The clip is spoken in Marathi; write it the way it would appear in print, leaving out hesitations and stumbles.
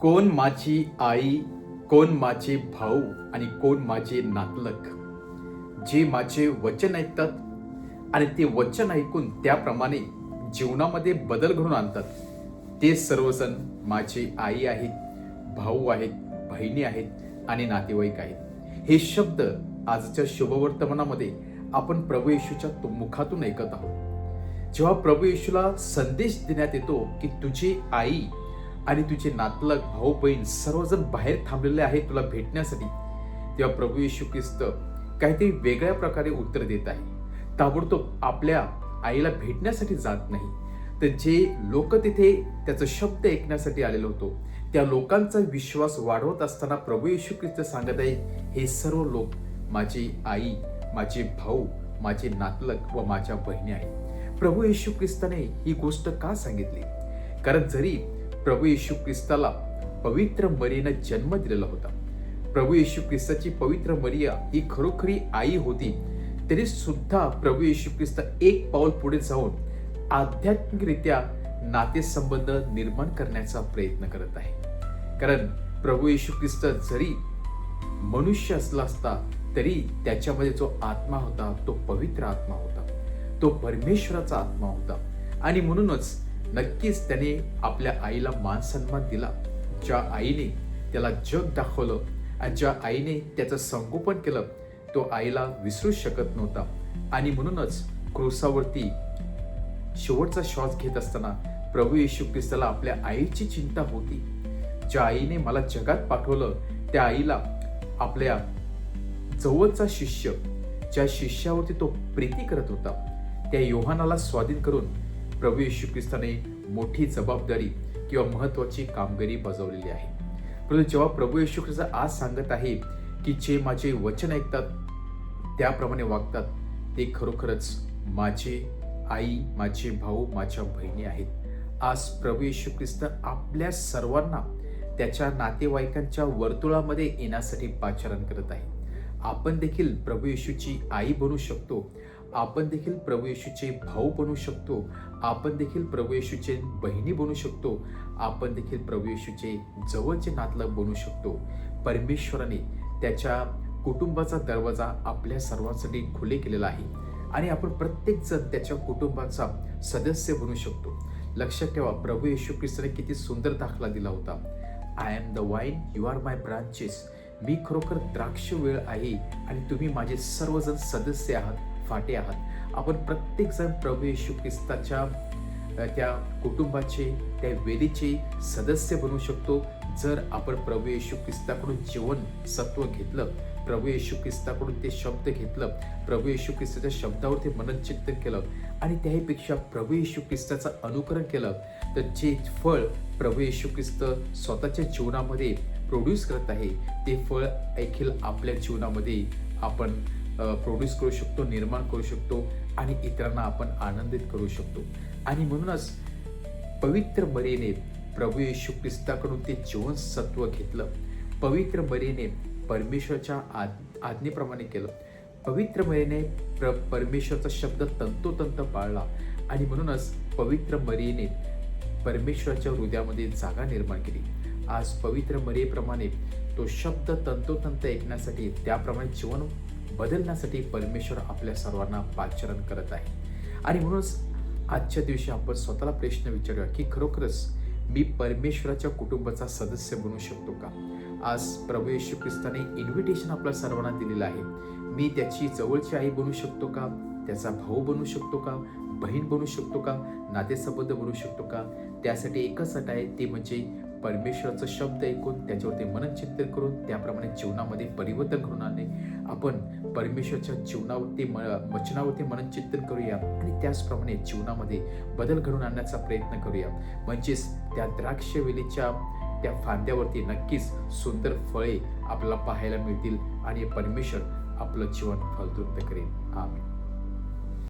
कोण माझी आई, कोण माझे भाऊ आणि कोण माझे नातलग, जे माझे वचन ऐकतात आणि ते वचन ऐकून त्याप्रमाणे जीवनामध्ये बदल घडून आणतात, ते सर्वजण माझे आई आहेत, भाऊ आहेत, बहिणी आहेत आणि नातेवाईक आहेत. हे शब्द आजच्या शुभवर्तमानामध्ये आपण प्रभू येशूच्या मुखातून ऐकत आहोत. जेव्हा प्रभू येशूला संदेश देण्यात येतो की तुझी आई आणि तुझे नातलग, भाऊ बहीण सर्वजण बाहेर थांबलेले आहेत तुला भेटण्यासाठी, तेव्हा प्रभू येशू ख्रिस्त काहीतरी वेगळ्या प्रकारे उत्तर देत आहे. ताबडतोब आपल्या आईला भेटण्यासाठी जात नाही, तर जे लोक तिथे त्याचा शब्द ऐकण्यासाठी आलेलो होतो त्या लोकांचा विश्वास वाढवत असताना प्रभू येशू ख्रिस्त सांगत आहे, हे सर्व लोक माझी आई, माझे भाऊ, माझे नातलग व माझ्या बहिणी आहेत. प्रभू येशू ख्रिस्ताने ही गोष्ट का सांगितली? कारण जरी प्रभू येशू ख्रिस्ताला पवित्र मरियेनं जन्म दिलेला होता, प्रभू येशू ख्रिस्ताची पवित्र मरिया ही खरोखरी आई होती, तरी सुद्धा प्रभू येशू ख्रिस्त एक पाऊल पुढे जाऊन आध्यात्मिकरित्या नातेसंबंध निर्माण करण्याचा प्रयत्न करत आहे. कारण प्रभू येशू ख्रिस्त जरी मनुष्य असला असता तरी त्याच्यामध्ये जो आत्मा होता तो पवित्र आत्मा होता, तो परमेश्वराचा आत्मा होता. आणि म्हणूनच नक्कीच त्याने आपल्या आईला मान सन्मान दिला. ज्या आईने त्याला जग दाखवलं आणि ज्या आईने त्याचं संगोपन केलं, तो आईला विसरू शकत नव्हता. आणि म्हणूनच क्रूसावरती शेवटचा श्वास घेत असताना प्रभू येशू ख्रिस्ताला आपल्या आईची चिंता होती. ज्या आईने मला जगात पाठवलं त्या आईला आपल्या जवळचा शिष्य, ज्या शिष्यावरती तो प्रीती करत होता, त्या योहानाला स्वाधीन करून प्रभू येशू ख्रिस्ताने मोठी जबाबदारी किंवा महत्वाची कामगिरी बजावलेली आहे. परंतु जेव्हा प्रभू येशू ख्रिस्त आज सांगत आहे की जे माझे वचन ऐकतात त्याप्रमाणे वागतात, ते खरोखरच माझे आई, माझे भाऊ, माझ्या बहिणी आहेत. आज प्रभू येशू ख्रिस्त आपल्या सर्वांना त्याच्या नातेवाईकांच्या वर्तुळामध्ये येण्यासाठी पाचारण करत आहे. आपण देखील प्रभू येशूची आई बनू शकतो, आपण देखील प्रभू येशूचे भाऊ बनू शकतो, आपण देखील प्रभू येशूचे बहिणी बनू शकतो, आपण देखील प्रभू येशूचे जवळचे नातलग बनू शकतो. परमेश्वराने त्याच्या कुटुंबाचा दरवाजा आपल्या सर्वांसाठी खुले केलेला आहे आणि आपण प्रत्येक जण त्याच्या कुटुंबाचा सदस्य बनू शकतो. लक्षात ठेवा, प्रभू येशू ख्रिस्ताने किती सुंदर दाखला दिला होता. I am the vine, you are my branches. मी खरोखर द्राक्ष वेळ आहे आणि तुम्ही माझे सर्वजण सदस्य आहात, फाटे आहात. आपण प्रत्येक जण प्रभू येशू ख्रिस्ताच्या त्या कुटुंबाचे, त्या वेदीचे सदस्य बनू शकतो जर आपण प्रभू येशू ख्रिस्ताकडून जीवन सत्व घेतलं, प्रभू येशू ख्रिस्ताकडून ते शब्द घेतलं, प्रभू येशू ख्रिस्ताच्या शब्दावरती मननचिंतन केलं आणि त्याहीपेक्षा प्रभू येशू ख्रिस्ताचं अनुकरण केलं, तर जे फळ प्रभू येशू ख्रिस्त स्वतःच्या जीवनामध्ये प्रोड्यूस करत आहे ते फळ देखील आपल्या जीवनामध्ये आपण प्रोड्यूस करू शकतो, निर्माण करू शकतो आणि इतरांना आपण आनंदित करू शकतो. आणि म्हणूनच पवित्र मरियेने प्रभू येशू ख्रिस्ताकडून ते जीवन सत्व घेतलं. पवित्र मरियेने परमेश्वराच्या आज्ञेप्रमाणे केलं. पवित्र मरियेने परमेश्वराचा शब्द तंतोतंत पाळला आणि म्हणूनच पवित्र मरियेने परमेश्वराच्या हृदयामध्ये जागा निर्माण केली. आज पवित्र मरियेप्रमाणे तो शब्द तंतोतंत ऐकण्यासाठी, त्याप्रमाणे जीवन बदलण्यासाठी परमेश्वर आपल्या सर्वांना पाचारण करत आहे. आणि म्हणूनच आजच्या दिवशी आपण स्वतःला प्रश्न विचारूया की खरोखरच मी परमेश्वराच्या कुटुंबाचा सदस्य बनू शकतो का? आज प्रभू येशू ख्रिस्ताने इन्व्हिटेशन आपल्या सर्वांना दिलेलं आहे. मी त्याची जवळची आई बनू शकतो का? त्याचा भाऊ बनू शकतो का? बहीण बनू शकतो का? नातेसंबंध बनू शकतो का? त्यासाठी एकच अट आहे, ते म्हणजे परमेश्वराचा शब्द ऐकून त्याच्यावरती मननचिंतन करून त्याप्रमाणे जीवनामध्ये परिवर्तन घडून आणणे. आपण परमेश्वराच्या जीवनावरती वचनावरती मननचिंतन करूया आणि त्याचप्रमाणे जीवनामध्ये बदल घडून आणण्याचा प्रयत्न करूया. म्हणजेच त्या द्राक्षवेलीच्या त्या फांद्यावरती नक्कीच सुंदर फळे आपल्याला पाहायला मिळतील आणि परमेश्वर आपलं जीवन फलद्रुप्त करेल. आमेन.